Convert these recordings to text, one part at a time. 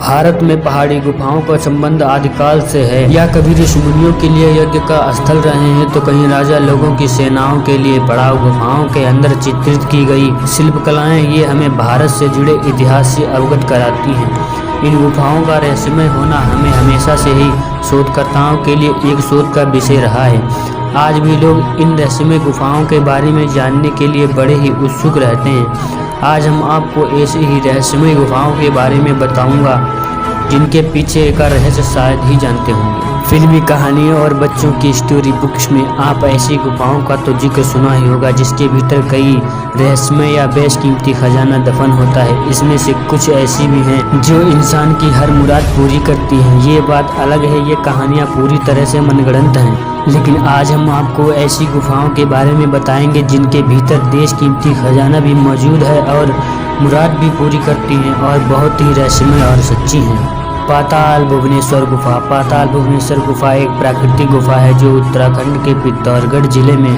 भारत में पहाड़ी गुफाओं का संबंध आदिकाल से है। या कभी ऋषि मुनियों के लिए यज्ञ का स्थल रहे हैं तो कहीं राजा लोगों की सेनाओं के लिए पड़ाव गुफाओं के अंदर चित्रित की गई शिल्पकलाएं ये हमें भारत से जुड़े इतिहास से अवगत कराती हैं। इन गुफाओं का रहस्यमय होना हमें हमेशा से ही शोधकर्ताओं के लिए एक शोध का विषय रहा है। आज भी लोग इन रहस्यमय गुफाओं के बारे में जानने के लिए बड़े ही उत्सुक रहते हैं। आज हम आपको ऐसी ही रहस्यमय गुफाओं के बारे में बताऊंगा जिनके पीछे का रहस्य शायद ही जानते होंगे। फिल्मी कहानियों और बच्चों की स्टोरी बुक्स में आप ऐसी गुफाओं का तो जिक्र सुना ही होगा जिसके भीतर कई रहस्यमय या बेशकीमती खजाना दफन होता है। इसमें से कुछ ऐसी भी हैं जो इंसान की हर मुराद पूरी करती हैं। ये बात अलग है, ये कहानियाँ पूरी तरह से मनगढ़ंत हैं, लेकिन आज हम आपको ऐसी गुफाओं के बारे में बताएंगे जिनके भीतर बेशकीमती खजाना भी मौजूद है और मुराद भी पूरी करती हैं और बहुत ही रहस्यमय और सच्ची हैं। पाताल भुवनेश्वर गुफा। पाताल भुवनेश्वर गुफा एक प्राकृतिक गुफा है जो उत्तराखंड के पिथौरागढ़ जिले में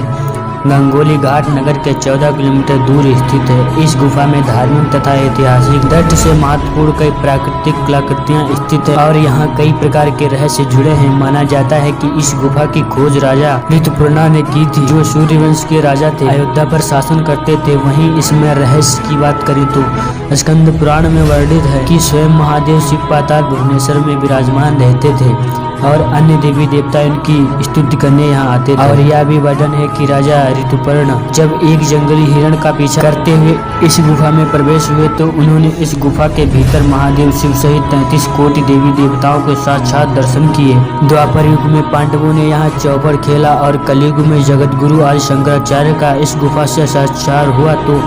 गंगोली घाट नगर के 14 किलोमीटर दूर स्थित है। इस गुफा में धार्मिक तथा ऐतिहासिक दृष्टि से महत्वपूर्ण कई प्राकृतिक कलाकृतियां स्थित है और यहाँ कई प्रकार के रहस्य जुड़े हैं। माना जाता है कि इस गुफा की खोज राजा ऋतुपर्णा ने की थी जो सूर्यवंश के राजा थे, अयोध्या पर शासन करते थे। वहीं इसमें रहस्य की बात करें तो स्कंद पुराण में वर्णित है कि स्वयं महादेव शिव पाताल भुवनेश्वर में विराजमान रहते थे और अन्य देवी देवता इनकी स्तुति करने यहाँ आते थे। और यह भी वर्णन है कि राजा ऋतुपर्ण जब एक जंगली हिरण का पीछा करते हुए इस गुफा में प्रवेश हुए तो उन्होंने इस गुफा के भीतर महादेव शिव सहित 33 कोटि देवी देवताओं के साक्षात दर्शन किए। द्वापर युग में पांडवों ने यहाँ चौपड़ खेला और कलयुग में जगत गुरु आदि शंकराचार्य का इस गुफा से साक्षात्कार हुआ तो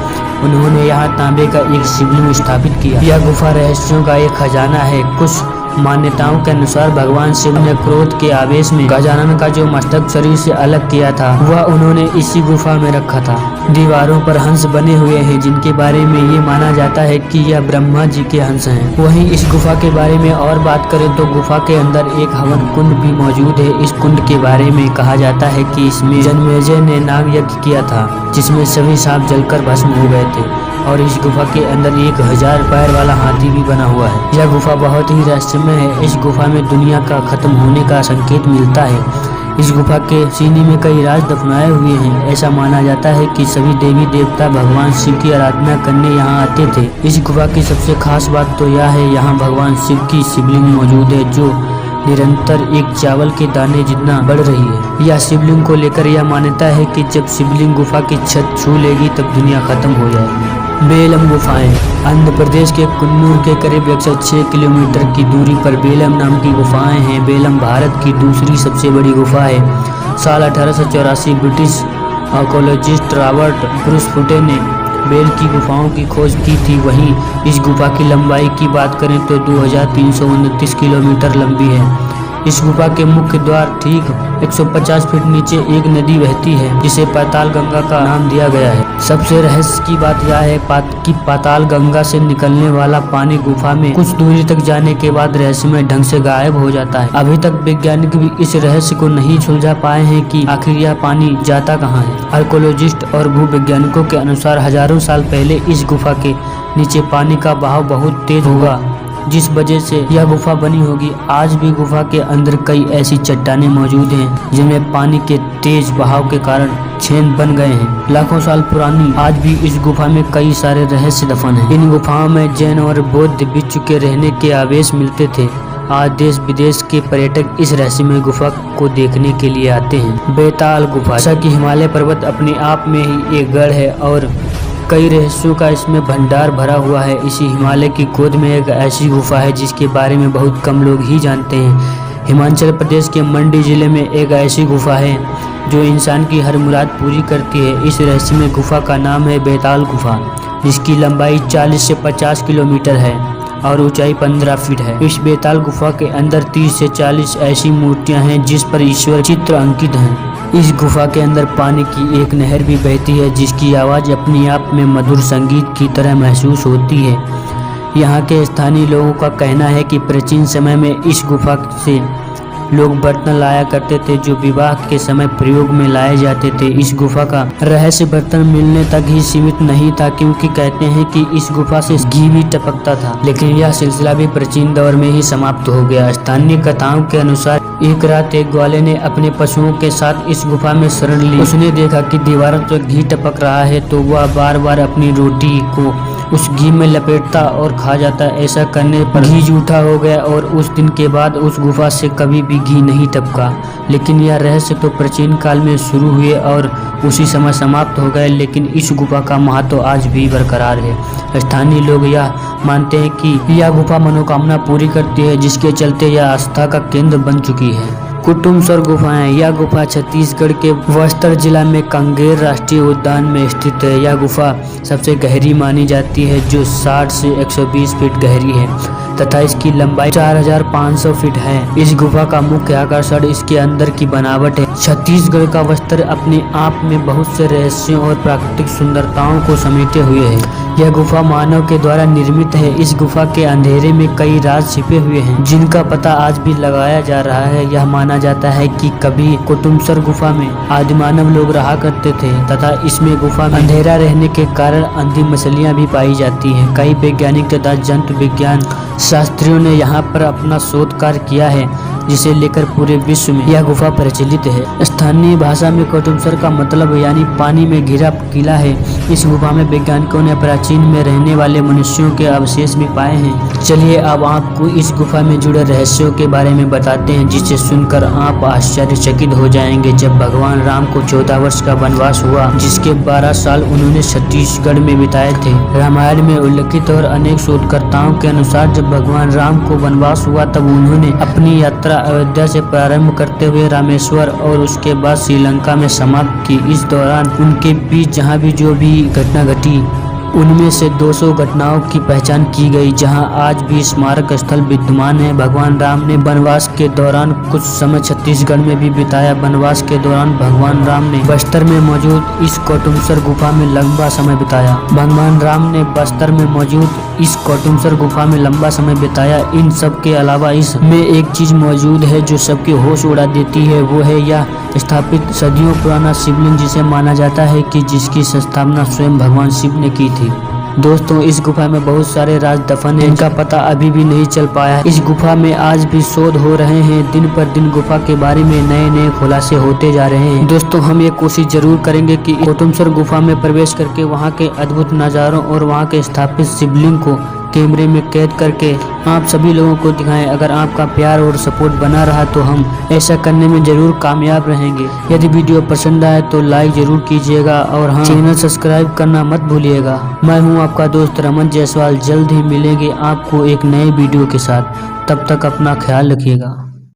उन्होंने यहाँ तांबे का एक शिवलिंग स्थापित किया। यह गुफा रहस्यों का एक खजाना है। कुछ मान्यताओं के अनुसार भगवान शिव ने क्रोध के आवेश में गजानन का जो मस्तक शरीर से अलग किया था वह उन्होंने इसी गुफा में रखा था। दीवारों पर हंस बने हुए हैं जिनके बारे में ये माना जाता है कि यह ब्रह्मा जी के हंस हैं। वहीं इस गुफा के बारे में और बात करें तो गुफा के अंदर एक हवन कुंड भी मौजूद है। इस कुंड के बारे में कहा जाता है कि इसमें जन्मेजय ने नाग यज्ञ किया था जिसमें सभी सांप जलकर भस्म हो गए थे और इस गुफा के अंदर 1000 पैर वाला हाथी भी बना हुआ है। यह गुफा बहुत ही रहस्यमय है। इस गुफा में दुनिया का खत्म होने का संकेत मिलता है। इस गुफा के सीने में कई राज दफनाए हुए हैं। ऐसा माना जाता है कि सभी देवी देवता भगवान शिव की आराधना करने यहाँ आते थे। इस गुफा की सबसे खास बात तो यह है यहाँ भगवान शिव की शिवलिंग मौजूद है जो निरंतर एक चावल के दाने जितना बढ़ रही है। यह शिवलिंग को लेकर यह मान्यता है कि जब शिवलिंग गुफा की छत छू लेगी तब दुनिया खत्म हो जाएगी। बेलम गुफाएं। आंध्र प्रदेश के कुन्नूर के करीब 106 किलोमीटर की दूरी पर बेलम नाम की गुफाएं हैं। बेलम भारत की दूसरी सबसे बड़ी गुफा है। साल 1884 ब्रिटिश आर्कोलॉजिस्ट रॉबर्ट ब्रूसफुटे ने बेल की गुफाओं की खोज की थी। वहीं इस गुफा की लंबाई की बात करें तो 2329 किलोमीटर लंबी है। इस गुफा के मुख्य द्वार ठीक 150 फीट नीचे एक नदी बहती है जिसे पाताल गंगा का नाम दिया गया है। सबसे रहस्य की बात यह है कि पाताल गंगा से निकलने वाला पानी गुफा में कुछ दूरी तक जाने के बाद रहस्यमय ढंग से गायब हो जाता है। अभी तक वैज्ञानिक भी इस रहस्य को नहीं सुलझा पाए हैं कि आखिर यह पानी जाता कहाँ है। आर्कोलॉजिस्ट और भूवैज्ञानिकों के अनुसार हजारों साल पहले इस गुफा के नीचे पानी का बहाव बहुत तेज होगा जिस वजह से यह गुफा बनी होगी। आज भी गुफा के अंदर कई ऐसी चट्टानें मौजूद हैं जिनमें पानी के तेज बहाव के कारण छेद बन गए हैं। लाखों साल पुरानी आज भी इस गुफा में कई सारे रहस्य दफन हैं। इन गुफाओं में जैन और बौद्ध बिच्छू के रहने के आवेश मिलते थे। आज देश विदेश के पर्यटक इस रहस्यमय गुफा को देखने के लिए आते हैं। बेताल गुफा। जैसा कि हिमालय पर्वत अपने आप में ही एक गढ़ है और कई रहस्यों का इसमें भंडार भरा हुआ है। इसी हिमालय की गोद में एक ऐसी गुफा है जिसके बारे में बहुत कम लोग ही जानते हैं। हिमाचल प्रदेश के मंडी जिले में एक ऐसी गुफा है जो इंसान की हर मुराद पूरी करती है। इस रहस्यमय गुफा का नाम है बेताल गुफा जिसकी लंबाई 40 से 50 किलोमीटर है और ऊंचाई 15 फीट है। इस बेताल गुफा के अंदर 30 से 40 ऐसी मूर्तियां हैं जिस पर ईश्वर चित्र अंकित हैं। इस गुफा के अंदर पानी की एक नहर भी बहती है जिसकी आवाज़ अपने आप में मधुर संगीत की तरह महसूस होती है। यहाँ के स्थानीय लोगों का कहना है कि प्राचीन समय में इस गुफा से लोग बर्तन लाया करते थे जो विवाह के समय प्रयोग में लाए जाते थे। इस गुफा का रहस्य बर्तन मिलने तक ही सीमित नहीं था, क्योंकि कहते हैं कि इस गुफा से घी भी टपकता था, लेकिन यह सिलसिला भी प्राचीन दौर में ही समाप्त हो गया। स्थानीय कथाओं के अनुसार एक रात एक ग्वाले ने अपने पशुओं के साथ इस गुफा में शरण ली। उसने देखा कि दीवारों पर घी टपक रहा है, तो वह बार बार अपनी रोटी को उस घी में लपेटता और खा जाता। ऐसा करने पर घी जूठा हो गया और उस दिन के बाद उस गुफा से कभी भी घी नहीं टपका। लेकिन यह रहस्य तो प्राचीन काल में शुरू हुए और उसी समय समाप्त हो गए, लेकिन इस गुफा का महत्व आज भी बरकरार है। स्थानीय लोग यह मानते हैं कि यह गुफा मनोकामना पूरी करती है, जिसके चलते यह आस्था का केंद्र बन चुकी है। कुटुमसर गुफाएं। यह गुफा छत्तीसगढ़ के बस्तर जिला में कांगेर राष्ट्रीय उद्यान में स्थित है। यह गुफा सबसे गहरी मानी जाती है, जो 60 से 120 फीट गहरी है तथा इसकी लंबाई 4500 फीट है। इस गुफा का मुख्य आकर्षण इसके अंदर की बनावट है। छत्तीसगढ़ का बस्तर अपने आप में बहुत से रहस्यों और प्राकृतिक सुंदरताओं को समेटे हुए है। यह गुफा मानव के द्वारा निर्मित है। इस गुफा के अंधेरे में कई राज छिपे हुए हैं, जिनका पता आज भी लगाया जा रहा है। यह माना जाता है कि कभी कुटुमसर गुफा में आदिमानव लोग रहा करते थे तथा इसमें गुफा में अंधेरा रहने के कारण अंधी मछलियां भी पाई जाती हैं। कई वैज्ञानिक तथा जंतु विज्ञान शास्त्रियों ने यहाँ पर अपना शोध कार्य किया है, जिसे लेकर पूरे विश्व में यह गुफा प्रचलित है। स्थानीय भाषा में कुटुमसर का मतलब यानी पानी में घिरा किला है। इस गुफा में वैज्ञानिकों ने प्राचीन में रहने वाले मनुष्यों के अवशेष भी पाए हैं। चलिए अब आपको इस गुफा में जुड़े रहस्यों के बारे में बताते हैं, जिसे सुनकर आप आश्चर्यचकित हो जाएंगे। जब भगवान राम को 14 वर्ष का वनवास हुआ, जिसके 12 साल उन्होंने छत्तीसगढ़ में बिताए थे। रामायण में उल्लेखित और अनेक शोधकर्ताओं के अनुसार जब भगवान राम को वनवास हुआ, तब उन्होंने अपनी यात्रा अयोध्या से प्रारंभ करते हुए रामेश्वर और उसके बाद श्रीलंका में समाप्त की। इस दौरान उनके बीच जहाँ भी जो भी घटना घटी, उनमें से 200 घटनाओं की पहचान की गई, जहां आज भी स्मारक स्थल विद्यमान है। भगवान राम ने वनवास के दौरान कुछ समय छत्तीसगढ़ में भी बिताया। वनवास के दौरान भगवान राम ने बस्तर में मौजूद इस कुटुमसर गुफा में लंबा समय बिताया। भगवान राम ने बस्तर में मौजूद इस कुटुमसर गुफा में लंबा समय बिताया। इन सब के अलावा इसमें एक चीज मौजूद है जो सबके होश उड़ा देती है, वो है यह स्थापित सदियों पुराना शिवलिंग, जिसे माना जाता है कि जिसकी स्थापना स्वयं भगवान शिव ने की थी। दोस्तों, इस गुफा में बहुत सारे राज दफन हैं, जिनका पता अभी भी नहीं चल पाया है। इस गुफा में आज भी शोध हो रहे हैं। दिन पर दिन गुफा के बारे में नए नए खुलासे होते जा रहे हैं। दोस्तों, हम ये कोशिश जरूर करेंगे कि कुटुमसर गुफा में प्रवेश करके वहाँ के अद्भुत नज़ारों और वहाँ के स्थापित शिवलिंग को कैमरे में कैद करके आप सभी लोगों को दिखाएं। अगर आपका प्यार और सपोर्ट बना रहा तो हम ऐसा करने में जरूर कामयाब रहेंगे। यदि वीडियो पसंद आए तो लाइक जरूर कीजिएगा और हाँ, चैनल सब्सक्राइब करना मत भूलिएगा। मैं हूं आपका दोस्त रमन जायसवाल। जल्द ही मिलेंगे आपको एक नए वीडियो के साथ। तब तक अपना ख्याल रखिएगा।